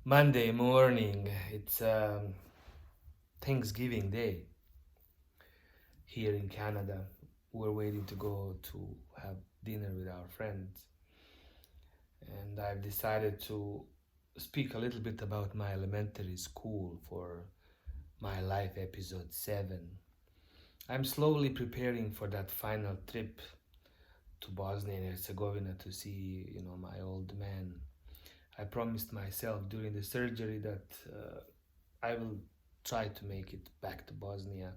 Monday morning, it's Thanksgiving Day here in Canada. We're waiting to go to have dinner with our friends, and I've decided to speak a little bit about my elementary school for my life episode 7. I'm slowly preparing for that final trip to Bosnia and Herzegovina to see, my old man. I promised myself during the surgery that I will try to make it back to Bosnia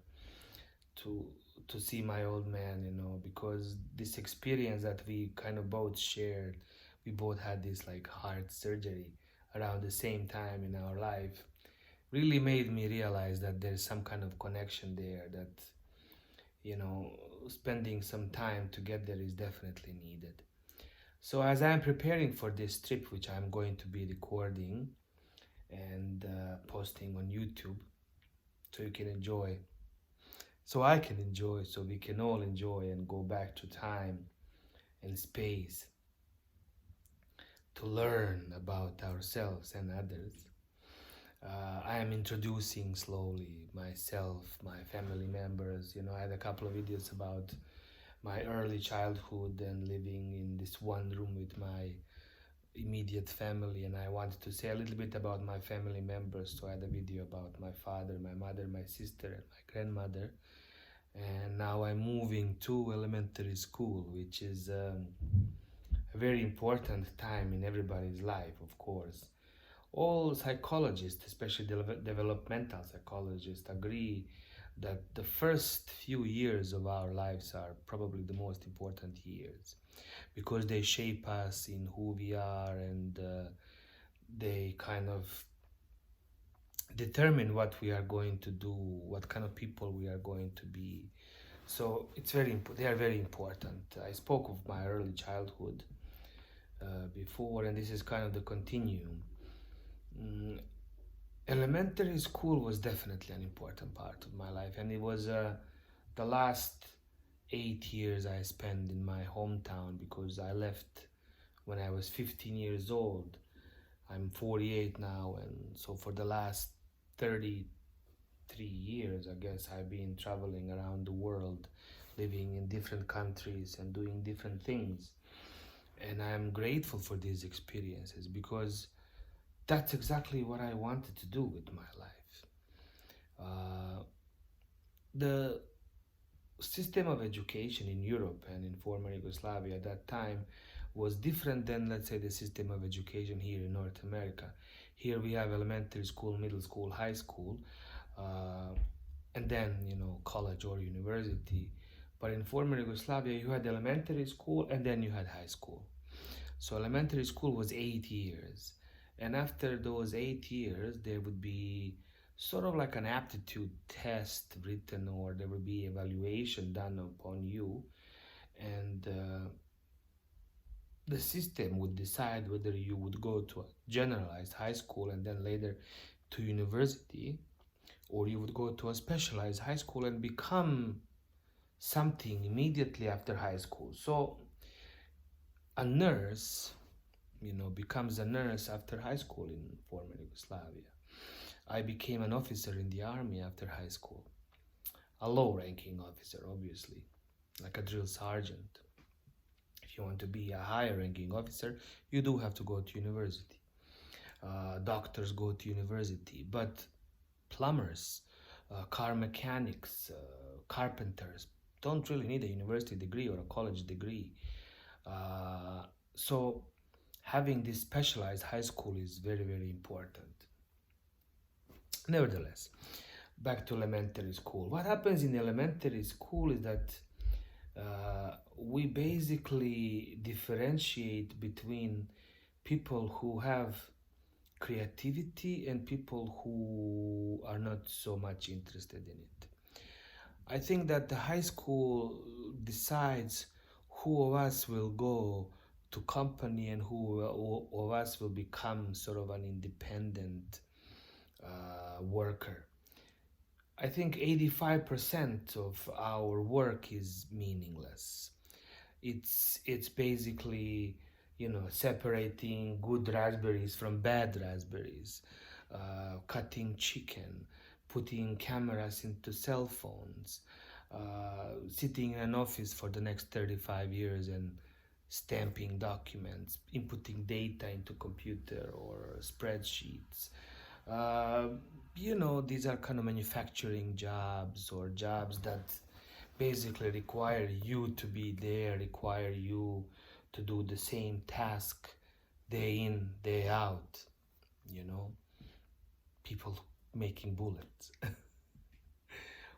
to to see my old man, because this experience that we kind of both shared, we both had this like heart surgery around the same time in our life, really made me realize that there's some kind of connection there that, you know, spending some time together is definitely needed. So as I'm preparing for this trip, which I'm going to be recording and posting on YouTube, so you can enjoy, so I can enjoy, so we can all enjoy and go back to time and space to learn about ourselves and others. I am introducing slowly myself, my family members. I had a couple of videos about my early childhood and living in this one room with my immediate family, and I wanted to say a little bit about my family members. So I had a video about my father, my mother, my sister, and my grandmother. And now I'm moving to elementary school, which is a very important time in everybody's life, of course. All psychologists, especially developmental psychologists, agree that the first few years of our lives are probably the most important years because they shape us in who we are, and they kind of determine what we are going to do, what kind of people we are going to be. So they are very important. I spoke of my early childhood before, and this is kind of the continuum. Mm, Elementary school was definitely an important part of my life, and it was the last 8 years I spent in my hometown because I left when I was 15 years old. I'm 48 now, and so for the last 33 years, I guess, I've been traveling around the world, living in different countries and doing different things. And I'm grateful for these experiences because that's exactly what I wanted to do with my life. Uh, the system of education in Europe and in former Yugoslavia at that time was different than, let's say, the system of education here in North America. Here we have elementary school, middle school, high school, uh, and then, college or university. But in former Yugoslavia, you had elementary school and then you had high school. So elementary school was 8 years. And after those 8 years, there would be sort of like an aptitude test written, or there would be evaluation done upon you. And the system would decide whether you would go to a generalized high school and then later to university, or you would go to a specialized high school and become something immediately after high school. So a nurse, becomes a nurse after high school in former Yugoslavia. I became an officer in the army after high school, a low-ranking officer, obviously, like a drill sergeant. If you want to be a higher-ranking officer, you do have to go to university. Doctors go to university, but plumbers, car mechanics, carpenters don't really need a university degree or a college degree. So having this specialized high school is very, very important. Nevertheless, back to elementary school. What happens in elementary school is that we basically differentiate between people who have creativity and people who are not so much interested in it. I think that the high school decides who of us will go to company and who of us will become sort of an independent worker. I think 85% of our work is meaningless. It's basically separating good raspberries from bad raspberries, cutting chicken, putting cameras into cell phones, sitting in an office for the next 35 years and stamping documents, inputting data into computer or spreadsheets. Uh, these are kind of manufacturing jobs or jobs that basically require you to be there, require you to do the same task day in, day out, you know, people making bullets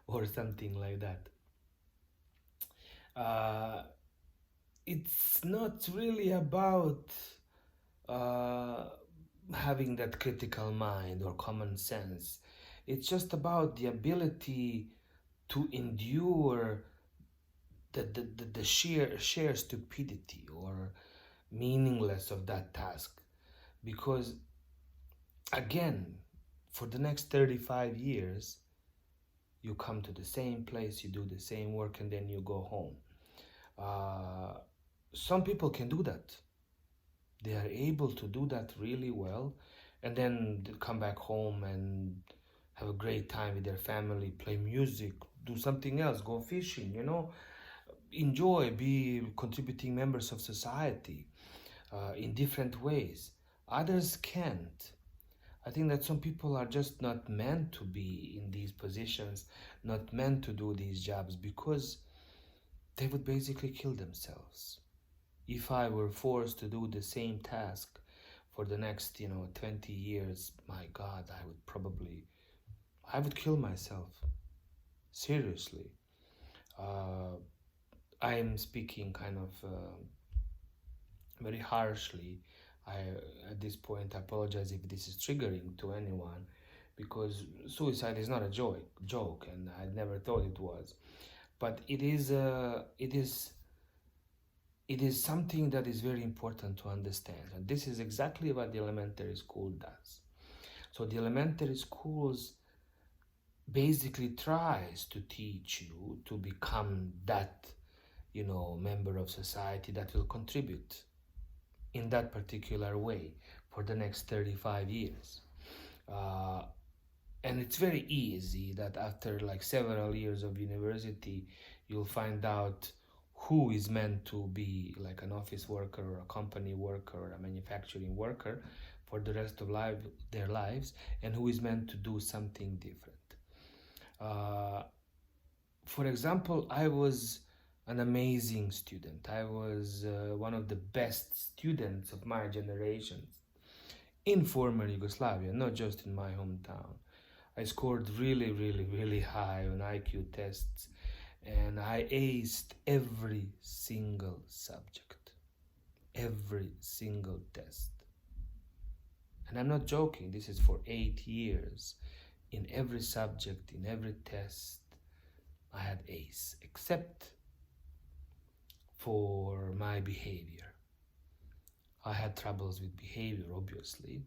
or something like that. Uh, it's not really about uh, having that critical mind or common sense. It's just about the ability to endure the sheer stupidity or meaningless of that task. Because again, for the next 35 years, you come to the same place, you do the same work, and then you go home. Some people can do that. They are able to do that really well, and then they come back home and have a great time with their family, play music, do something else, go fishing, enjoy, be contributing members of society in different ways. Others can't. I think that some people are just not meant to be in these positions, not meant to do these jobs because they would basically kill themselves. If I were forced to do the same task for the next, 20 years, my God, I would kill myself. Seriously. Uh, I am speaking kind of very harshly. I At this point I apologize if this is triggering to anyone, because suicide is not a joke, and I never thought it was. But it is something that is very important to understand, and this is exactly what the elementary school does. So the elementary schools basically tries to teach you to become that member of society that will contribute in that particular way for the next 35 years. Uh, and it's very easy that after like several years of university, you'll find out who is meant to be like an office worker or a company worker or a manufacturing worker for the rest of their lives, and who is meant to do something different. Uh, for example, I was an amazing student. I was one of the best students of my generation in former Yugoslavia, not just in my hometown. I scored really, really, really high on IQ tests, and I aced every single subject, every single test. And I'm not joking, this is for 8 years. In every subject, in every test, I had ace, except for my behavior. I had troubles with behavior, obviously.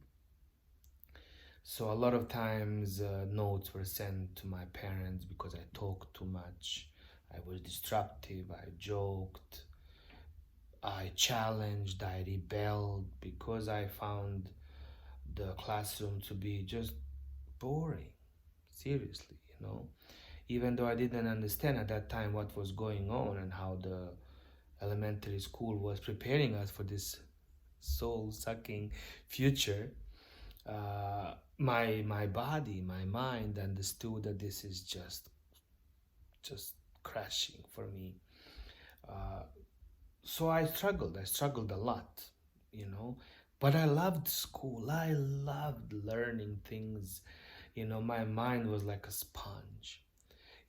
So a lot of times notes were sent to my parents because I talked too much. I was disruptive, I joked, I challenged, I rebelled because I found the classroom to be just boring. Seriously, Even though I didn't understand at that time what was going on and how the elementary school was preparing us for this soul-sucking future, my body, my mind understood that this is just crashing for me. So I struggled a lot, but I loved school. I loved learning things. My mind was like a sponge.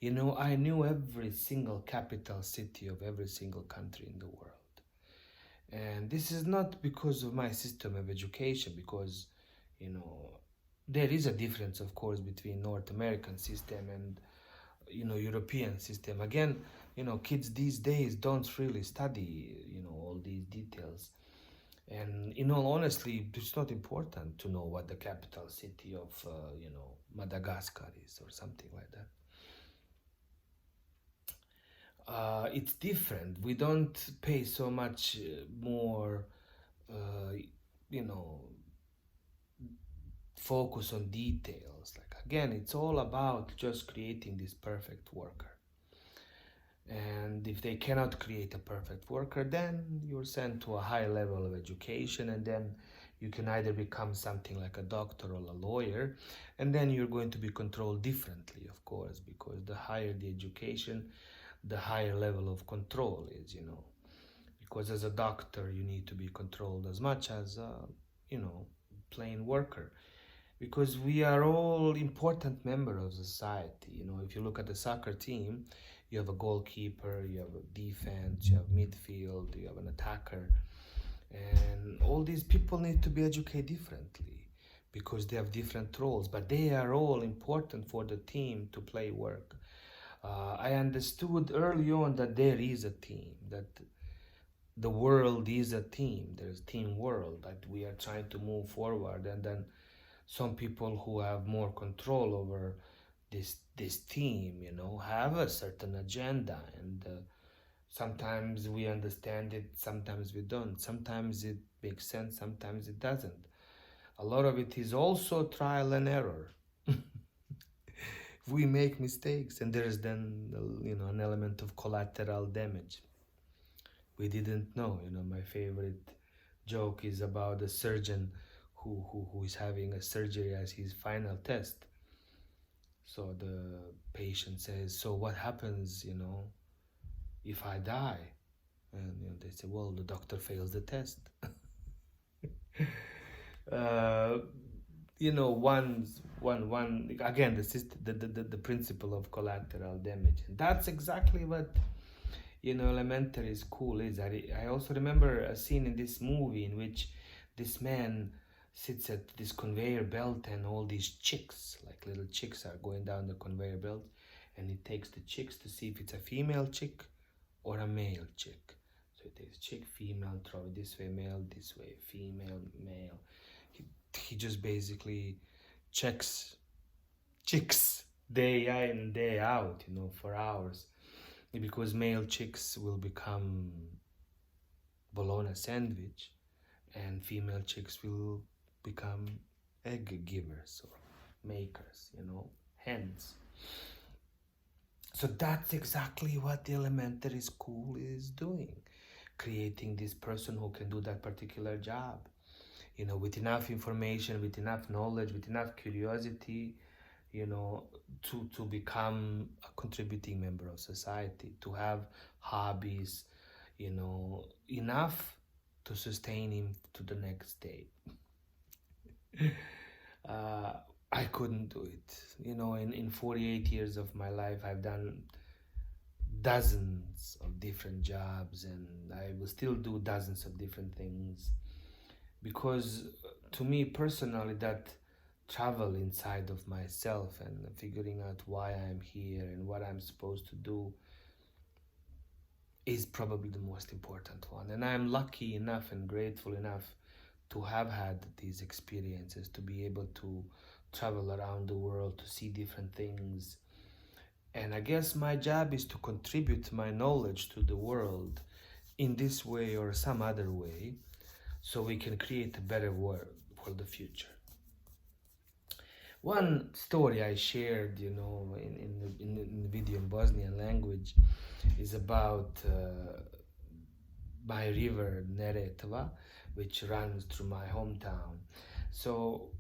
I knew every single capital city of every single country in the world. And this is not because of my system of education, because, there is a difference, of course, between North American system and, European system. Again, kids these days don't really study, all these details. And in all honesty, it's not important to know what the capital city of, Madagascar is or something like that. It's different. We don't pay so much more uh, you know, focus on details. Like again, it's all about just creating this perfect worker. And if they cannot create a perfect worker, then you're sent to a high level of education, and then you can either become something like a doctor or a lawyer, and then you're going to be controlled differently, of course, because the higher the education, the higher level of control is, because as a doctor you need to be controlled as much as you know plain worker, because we are all important members of society. If you look at the soccer team, you have a goalkeeper, you have a defense, you have midfield, you have an attacker, and all these people need to be educated differently because they have different roles, but they are all important for the team to play work. I understood early on that there is a team, that the world is a team. There's team world that we are trying to move forward, and then some people who have more control over this team, have a certain agenda, and sometimes we understand it, sometimes we don't. Sometimes it makes sense, sometimes it doesn't. A lot of it is also trial and error. We make mistakes, and there's then an element of collateral damage. We didn't know. My favorite joke is about a surgeon who is having a surgery as his final test. So the patient says, "So what happens, if I die?" And they say, "Well, the doctor fails the test." uh, one again, the principle of collateral damage. And that's exactly what elementary school is. I also remember a scene in this movie in which this man sits at this conveyor belt, and all these chicks, like little chicks, are going down the conveyor belt, and he takes the chicks to see if it's a female chick or a male chick. So he takes chick, female, throw it this way, male, this way, female, male. He just basically checks chicks day in and day out, for hours, because male chicks will become bologna sandwich, and female chicks will become egg givers or makers, hens. So that's exactly what the elementary school is doing, creating this person who can do that particular job, with enough information, with enough knowledge, with enough curiosity, to become a contributing member of society, to have hobbies, enough to sustain him to the next day. uh, I couldn't do it. In 48 years of my life, I've done dozens of different jobs, and I will still do dozens of different things, because to me personally, that travel inside of myself and figuring out why I'm here and what I'm supposed to do is probably the most important one. And I'm lucky enough and grateful enough to have had these experiences, to be able to travel around the world, to see different things. And I guess my job is to contribute my knowledge to the world in this way or some other way, so we can create a better world for the future. One story I shared, in the video in Bosnian language, is about my river Neretva, which runs through my hometown. So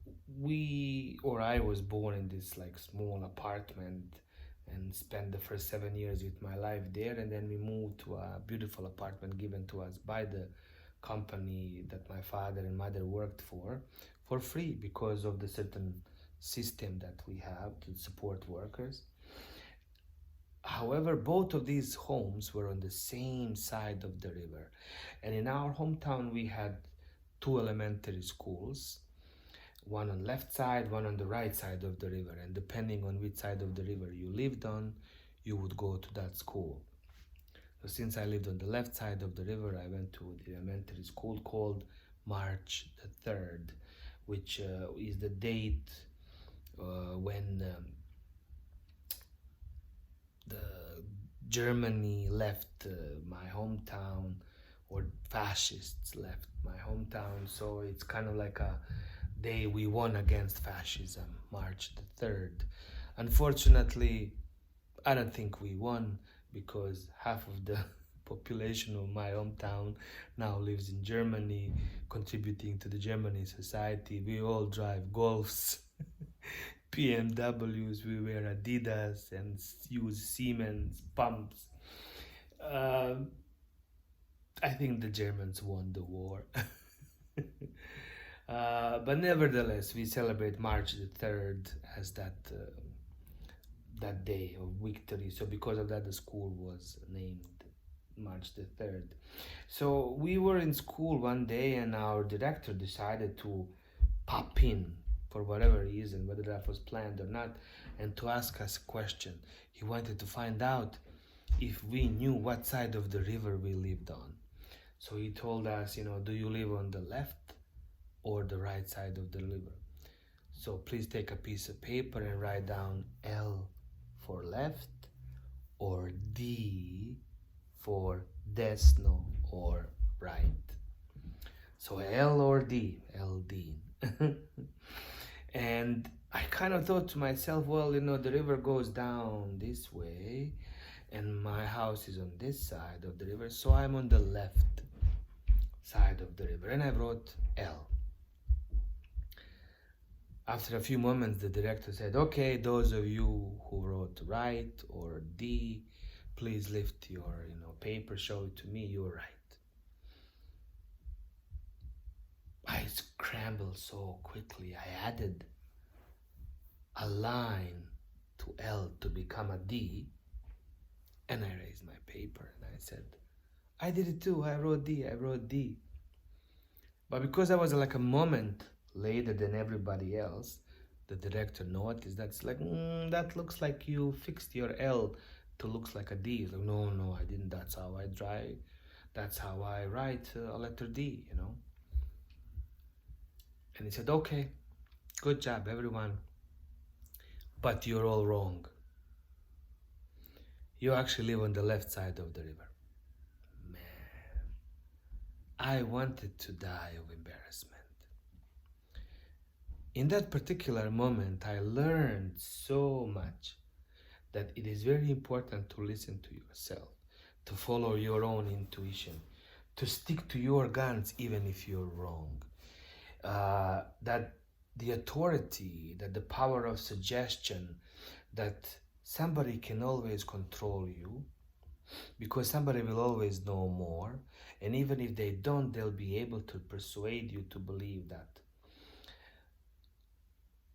I was born in this like small apartment and spent the first 7 years with my life there, and then we moved to a beautiful apartment given to us by the company that my father and mother worked for free, because of the certain system that we have to support workers. However, both of these homes were on the same side of the river, and in our hometown we had two elementary schools, one on left side, one on the right side of the river, and depending on which side of the river you lived on, you would go to that school. So since I lived on the left side of the river, I went to the elementary school called March the 3rd, which is the date when the Germany left my hometown or fascists left my hometown. So it's kind of like a day we won against fascism, March the 3rd. Unfortunately, I don't think we won because half of the population of my hometown now lives in Germany, contributing to the Germany society. We all drive Golfs, BMWs, we wear Adidas and use Siemens pumps. I think the Germans won the war. But nevertheless, we celebrate March the 3rd as that day of victory. So because of that, the school was named March the 3rd. So we were in school one day and our director decided to pop in for whatever reason, whether that was planned or not, and to ask us a question. He wanted to find out if we knew what side of the river we lived on. So he told us, do you live on the left or the right side of the river? So please take a piece of paper and write down L for left or D for desno or right. So L or D, LD. And I kind of thought to myself, well, the river goes down this way and my house is on this side of the river, so I'm on the left side of the river, and I wrote L. After a few moments, the director said, okay, those of you who wrote right or D, please lift your paper, show it to me, you're right. I scrambled so quickly, I added a line to L to become a D, and I raised my paper and I said, I did it too, I wrote D. But because I was like a moment later than everybody else, the director noticed that's like, that looks like you fixed your L to looks like a D. Like, no, I didn't. That's how I write a letter D, And he said, okay, good job, everyone. But you're all wrong. You actually live on the left side of the river. Man, I wanted to die of embarrassment. In that particular moment, I learned so much that it is very important to listen to yourself, to follow your own intuition, to stick to your guns even if you're wrong. That the authority, that the power of suggestion, that somebody can always control you because somebody will always know more, and even if they don't, they'll be able to persuade you to believe that.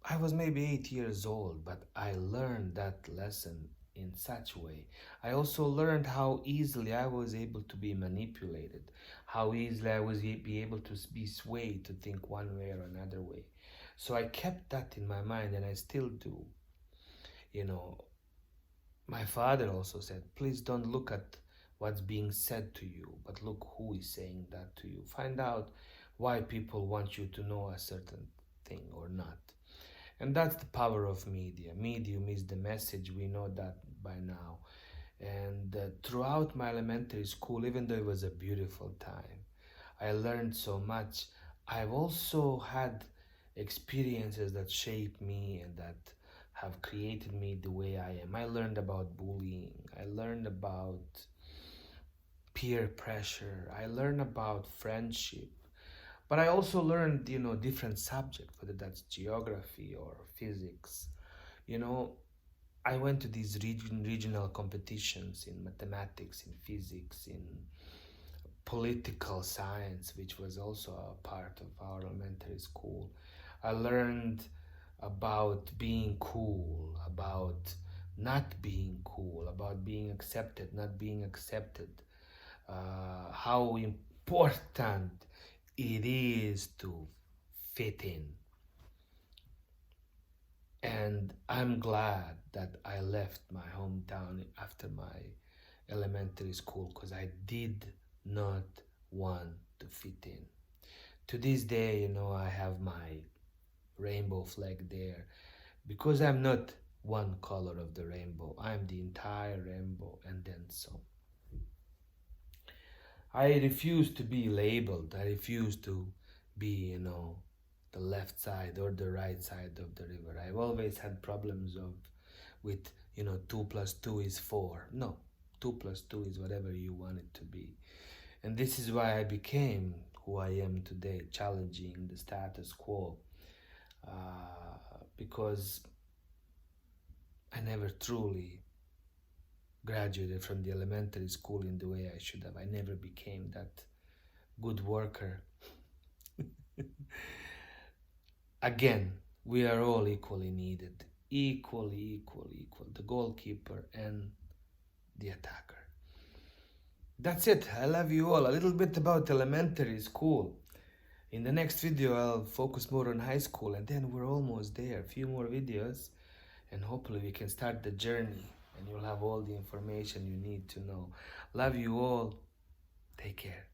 I was maybe 8 years old, but I learned that lesson in such a way. I also learned how easily I was able to be manipulated, how easily I was be able to be swayed to think one way or another way. So I kept that in my mind, and I still do. My father also said, please don't look at what's being said to you, but look who is saying that to you. Find out why people want you to know a certain thing or not. And that's the power of media. Medium is the message, we know that by now. And throughout my elementary school, even though it was a beautiful time, I learned so much. I've also had experiences that shaped me and that have created me the way I am. I learned about bullying. I learned about peer pressure. I learned about friendship. But I also learned, different subjects, whether that's geography or physics. I went to these regional competitions in mathematics, in physics, in political science, which was also a part of our elementary school. I learned about being cool, about not being cool, about being accepted, not being accepted, how important it is to fit in. And I'm glad that I left my hometown after my elementary school because I did not want to fit in. To this day, I have my rainbow flag there because I'm not one color of the rainbow. I'm the entire rainbow and then some. I refuse to be labeled. I refuse to be, the left side or the right side of the river. I've always had problems with, 2 plus 2 is 4. No, 2 plus 2 is whatever you want it to be. And this is why I became who I am today, challenging the status quo. Because I never truly graduated from the elementary school in the way I should have. I never became that good worker. Again, we are all equally needed. Equally. The goalkeeper and the attacker. That's it. I love you all. A little bit about elementary school. In the next video, I'll focus more on high school, and then we're almost there. A few more videos, and hopefully we can start the journey, and you'll have all the information you need to know. Love you all. Take care.